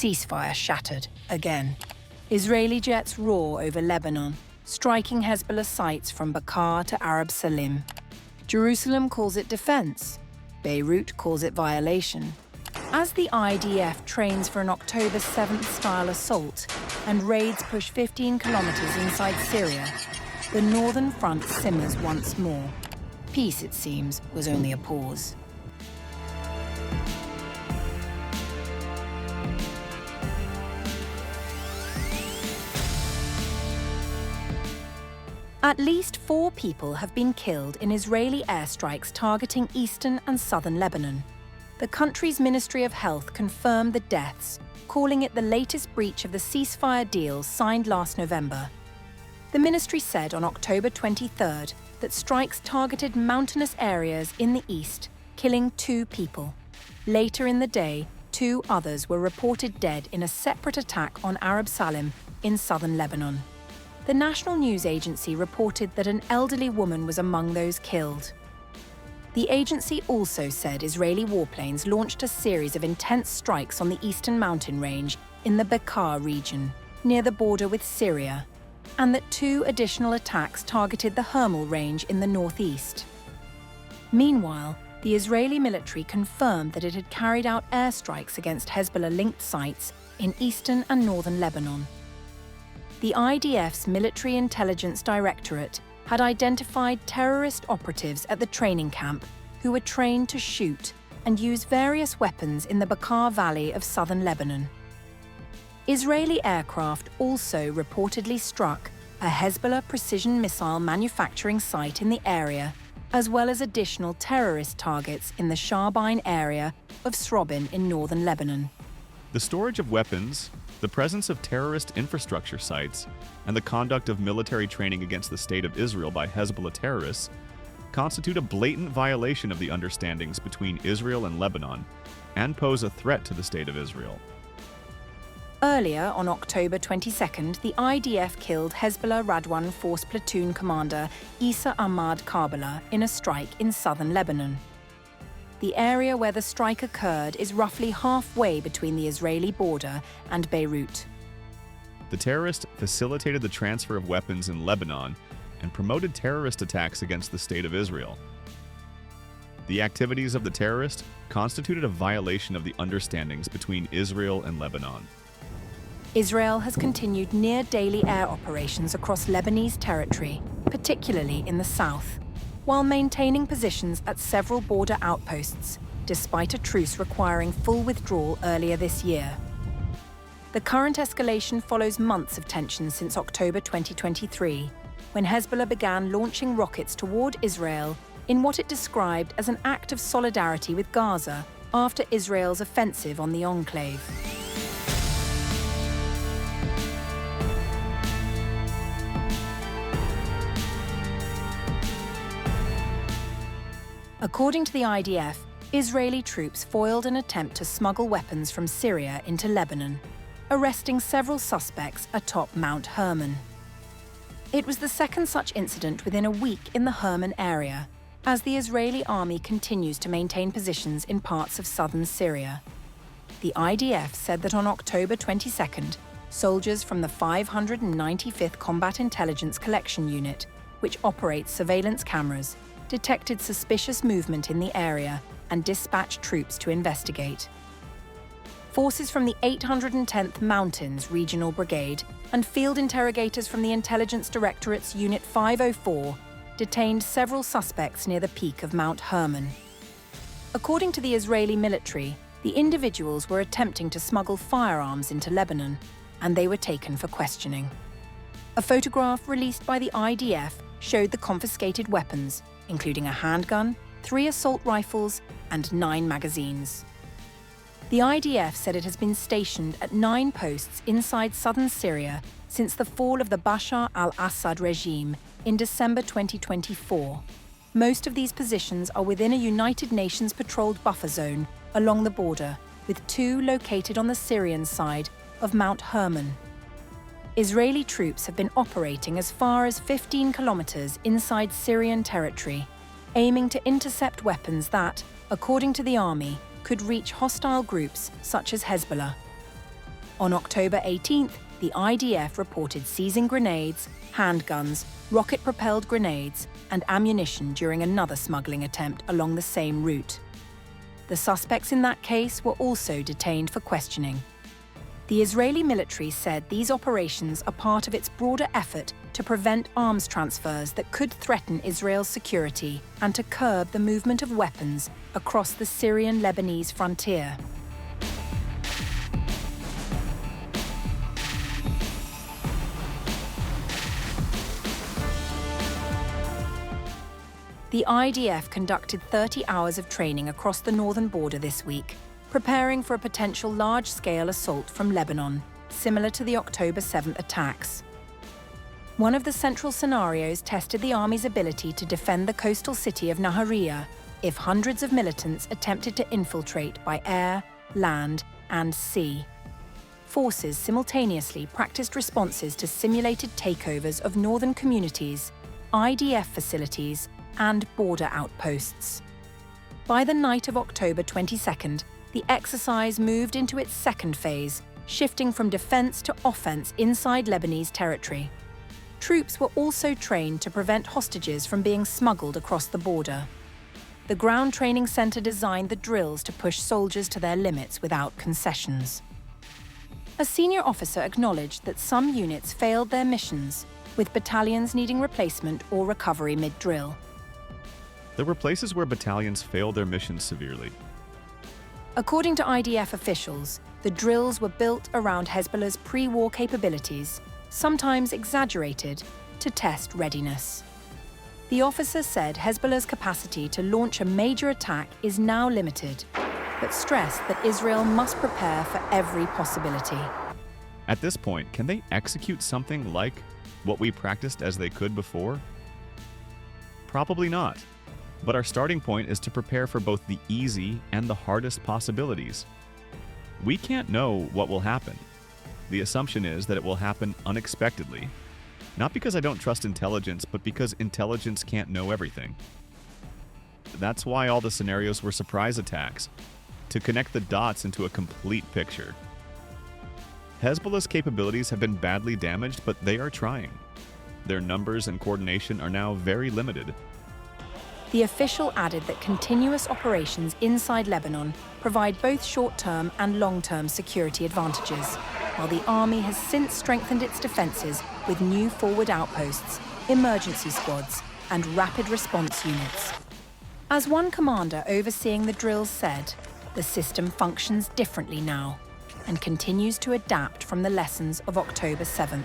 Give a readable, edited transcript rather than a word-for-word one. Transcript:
ceasefire shattered again. Israeli jets roar over Lebanon, striking Hezbollah sites from Bekaa to Arabsalim. Jerusalem calls it defense. Beirut calls it violation. As the IDF trains for an October 7th style assault and raids push 15 kilometers inside Syria, the northern front simmers once more. Peace, it seems, was only a pause. At least 4 people have been killed in Israeli airstrikes targeting eastern and southern Lebanon. The country's Ministry of Health confirmed the deaths, calling it the latest breach of the ceasefire deal signed last November. The ministry said on October 23rd that strikes targeted mountainous areas in the east, killing 2 people. Later in the day, 2 others were reported dead in a separate attack on Arabsalim in southern Lebanon. The national news agency reported that an elderly woman was among those killed. The agency also said Israeli warplanes launched a series of intense strikes on the eastern mountain range in the Bekaa region, near the border with Syria, and that 2 additional attacks targeted the Hermel range in the northeast. Meanwhile, the Israeli military confirmed that it had carried out airstrikes against Hezbollah-linked sites in eastern and northern Lebanon. The IDF's Military Intelligence Directorate had identified terrorist operatives at the training camp who were trained to shoot and use various weapons in the Bekaa Valley of southern Lebanon. Israeli aircraft also reportedly struck a Hezbollah precision missile manufacturing site in the area, as well as additional terrorist targets in the Sharbine area of Srobin in northern Lebanon. The storage of weapons, the presence of terrorist infrastructure sites, and the conduct of military training against the State of Israel by Hezbollah terrorists constitute a blatant violation of the understandings between Israel and Lebanon and pose a threat to the State of Israel. Earlier, on October 22nd, the IDF killed Hezbollah Radwan Force Platoon Commander Isa Ahmad Karbala in a strike in southern Lebanon. The area where the strike occurred is roughly halfway between the Israeli border and Beirut. The terrorist facilitated the transfer of weapons in Lebanon and promoted terrorist attacks against the State of Israel. The activities of the terrorist constituted a violation of the understandings between Israel and Lebanon. Israel has continued near-daily air operations across Lebanese territory, particularly in the south, while maintaining positions at several border outposts, despite a truce requiring full withdrawal earlier this year. The current escalation follows months of tension since October 2023, when Hezbollah began launching rockets toward Israel in what it described as an act of solidarity with Gaza after Israel's offensive on the enclave. According to the IDF, Israeli troops foiled an attempt to smuggle weapons from Syria into Lebanon, arresting several suspects atop Mount Hermon. It was the second such incident within a week in the Hermon area, as the Israeli army continues to maintain positions in parts of southern Syria. The IDF said that on October 22nd, soldiers from the 595th Combat Intelligence Collection Unit, which operates surveillance cameras, detected suspicious movement in the area and dispatched troops to investigate. Forces from the 810th Mountains Regional Brigade and field interrogators from the Intelligence Directorate's Unit 504 detained several suspects near the peak of Mount Hermon. According to the Israeli military, the individuals were attempting to smuggle firearms into Lebanon, and they were taken for questioning. A photograph released by the IDF showed the confiscated weapons, including a handgun, 3 assault rifles, and 9 magazines. The IDF said it has been stationed at 9 posts inside southern Syria since the fall of the Bashar al-Assad regime in December 2024. Most of these positions are within a United Nations patrolled buffer zone along the border, with 2 located on the Syrian side of Mount Hermon. Israeli troops have been operating as far as 15 kilometers inside Syrian territory, aiming to intercept weapons that, according to the army, could reach hostile groups such as Hezbollah. On October 18th, the IDF reported seizing grenades, handguns, rocket-propelled grenades, and ammunition during another smuggling attempt along the same route. The suspects in that case were also detained for questioning. The Israeli military said these operations are part of its broader effort to prevent arms transfers that could threaten Israel's security and to curb the movement of weapons across the Syrian-Lebanese frontier. The IDF conducted 30 hours of training across the northern border this week, preparing for a potential large-scale assault from Lebanon, similar to the October 7th attacks. One of the central scenarios tested the army's ability to defend the coastal city of Nahariya if hundreds of militants attempted to infiltrate by air, land, and sea. Forces simultaneously practiced responses to simulated takeovers of northern communities, IDF facilities, and border outposts. By the night of October 22nd, the exercise moved into its second phase, shifting from defense to offense inside Lebanese territory. Troops were also trained to prevent hostages from being smuggled across the border. The ground training center designed the drills to push soldiers to their limits without concessions. A senior officer acknowledged that some units failed their missions, with battalions needing replacement or recovery mid-drill. There were places where battalions failed their missions severely. According to IDF officials, the drills were built around Hezbollah's pre-war capabilities, sometimes exaggerated, to test readiness. The officer said Hezbollah's capacity to launch a major attack is now limited, but stressed that Israel must prepare for every possibility. At this point, can they execute something like what we practiced as they could before? Probably not. But our starting point is to prepare for both the easy and the hardest possibilities. We can't know what will happen. The assumption is that it will happen unexpectedly. Not because I don't trust intelligence, but because intelligence can't know everything. That's why all the scenarios were surprise attacks, to connect the dots into a complete picture. Hezbollah's capabilities have been badly damaged, but they are trying. Their numbers and coordination are now very limited. The official added that continuous operations inside Lebanon provide both short-term and long-term security advantages, while the army has since strengthened its defenses with new forward outposts, emergency squads, and rapid response units. As one commander overseeing the drills said, the system functions differently now and continues to adapt from the lessons of October 7th.